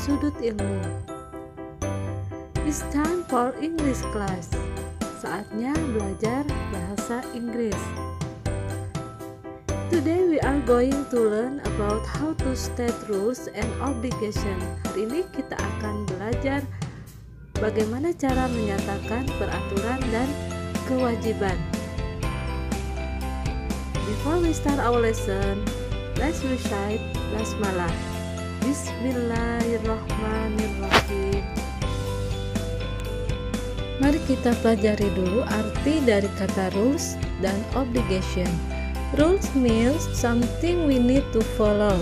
sudut ilmu. It's time for English class. Saatnya belajar bahasa Inggris. Today we are going to learn about how to state rules and obligation. Hari ini kita akan belajar bagaimana cara menyatakan peraturan dan kewajiban. Before we start our lesson, let's recite basmalah. Bismillahirrahmanirrahim. Mari kita pelajari dulu arti dari kata rules dan obligation. Rules means something we need to follow.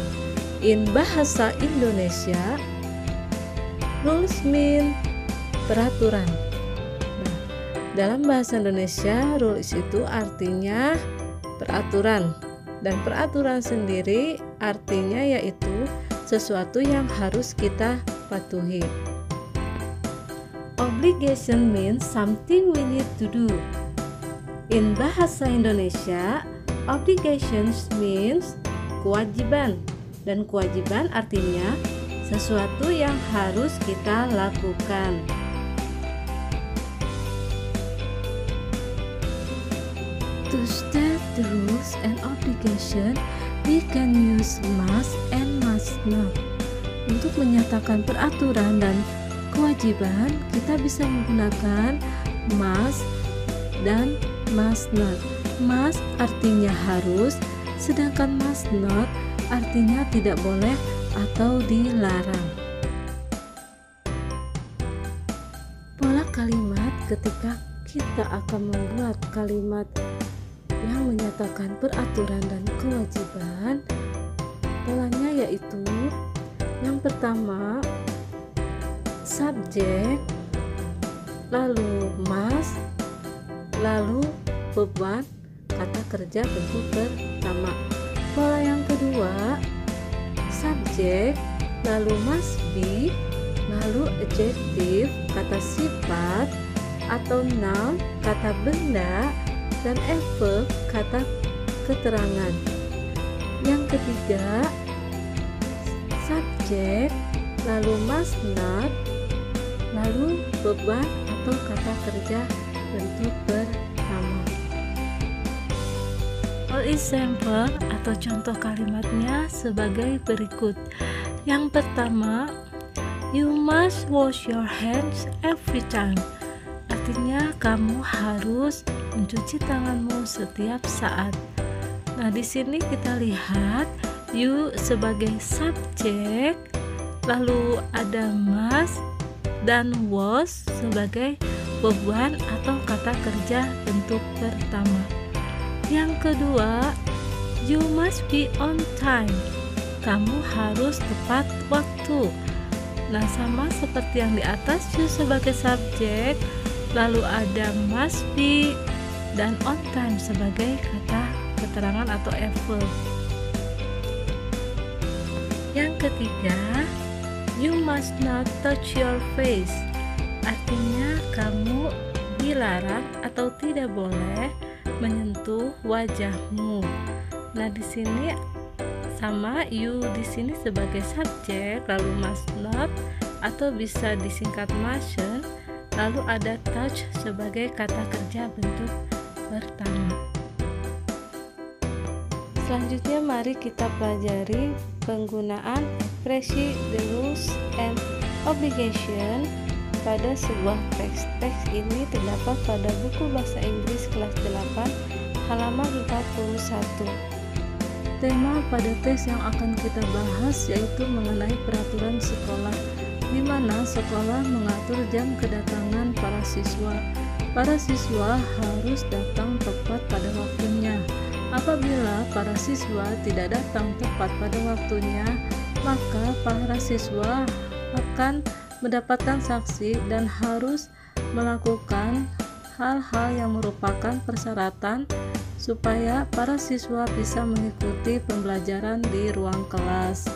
In bahasa Indonesia, rules mean peraturan. Nah, dalam bahasa Indonesia, rules itu artinya peraturan, dan peraturan sendiri artinya yaitu sesuatu yang harus kita patuhi. Obligation means something we need to do. In bahasa Indonesia, obligations means kewajiban, dan kewajiban artinya sesuatu yang harus kita lakukan. To state the rules and obligation, we can use must and must not. Untuk menyatakan peraturan dan kewajiban, kita bisa menggunakan must dan must not. Must artinya harus, sedangkan must not artinya tidak boleh atau dilarang. Pola kalimat ketika kita akan membuat kalimat yang menyatakan peraturan dan kewajiban, polanya yaitu yang pertama subjek, lalu must, lalu beban kata kerja bentuk pertama. Pola yang kedua subjek, lalu must be, lalu adjective kata sifat atau noun kata benda, dan adverb kata keterangan. Yang ketiga subjek, lalu must not, lalu beban atau kata kerja bentuk pertama. For example atau contoh kalimatnya sebagai berikut. Yang pertama, you must wash your hands every time. Artinya kamu harus mencuci tanganmu setiap saat. Nah, di sini kita lihat you sebagai subjek, lalu ada must dan was sebagai beban atau kata kerja bentuk pertama. Yang kedua, you must be on time. Kamu harus tepat waktu. Nah, sama seperti yang di atas, you sebagai subjek, lalu ada must be dan on time sebagai kata keterangan atau adverb. Yang ketiga, you must not touch your face. Artinya kamu dilarang atau tidak boleh menyentuh wajahmu. Nah, di sini sama you di sini sebagai subjek, lalu must not atau bisa disingkat mustn't, lalu ada touch sebagai kata kerja bentuk pertama. Selanjutnya mari kita pelajari penggunaan ekspresi the rules and obligation pada sebuah teks. Teks ini terdapat pada buku bahasa Inggris kelas 8 halaman 41. Tema pada teks yang akan kita bahas yaitu mengenai peraturan sekolah, di mana sekolah mengatur jam kedatangan para siswa. Para siswa harus datang tepat pada waktunya. Apabila para siswa tidak datang tepat pada waktunya, maka para siswa akan mendapatkan sanksi dan harus melakukan hal-hal yang merupakan persyaratan supaya para siswa bisa mengikuti pembelajaran di ruang kelas.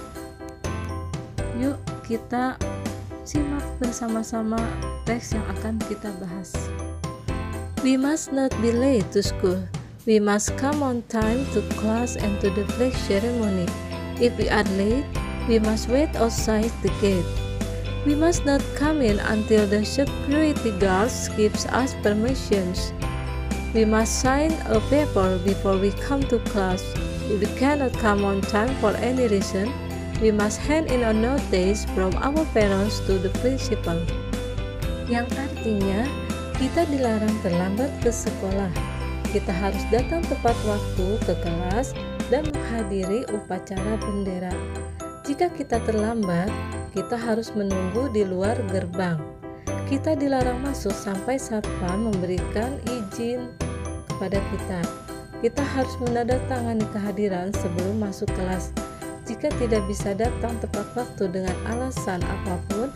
Yuk kita simak bersama-sama teks yang akan kita bahas. We must not be late to school. We must come on time to class and to the flag ceremony. If we are late, we must wait outside the gate. We must not come in until the security guards gives us permissions. We must sign a paper before we come to class. If we cannot come on time for any reason, we must hand in a notice from our parents to the principal. Yang artinya, kita dilarang terlambat ke sekolah. Kita harus datang tepat waktu ke kelas dan menghadiri upacara bendera. Jika kita terlambat, kita harus menunggu di luar gerbang. Kita dilarang masuk sampai satpam memberikan izin kepada kita. Kita harus menandatangani kehadiran sebelum masuk kelas. Jika tidak bisa datang tepat waktu dengan alasan apapun,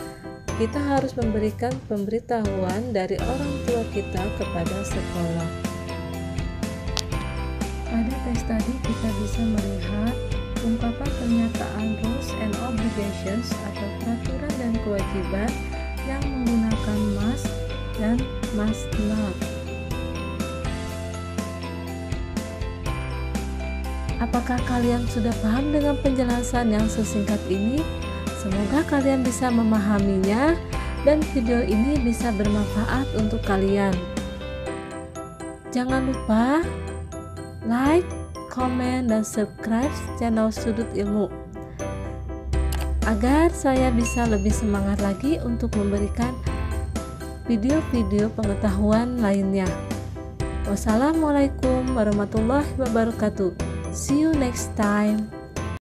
kita harus memberikan pemberitahuan dari orang tua kita kepada sekolah. Pada teks tadi kita bisa melihat ungkapan pernyataan rules and obligations atau peraturan dan kewajiban yang menggunakan must dan must not. Apakah kalian sudah paham dengan penjelasan yang sesingkat ini? Semoga kalian bisa memahaminya dan video ini bisa bermanfaat untuk kalian. Jangan lupa like, komen, dan subscribe channel Sudut Ilmu agar saya bisa lebih semangat lagi untuk memberikan video-video pengetahuan lainnya. Wassalamualaikum warahmatullahi wabarakatuh. See you next time.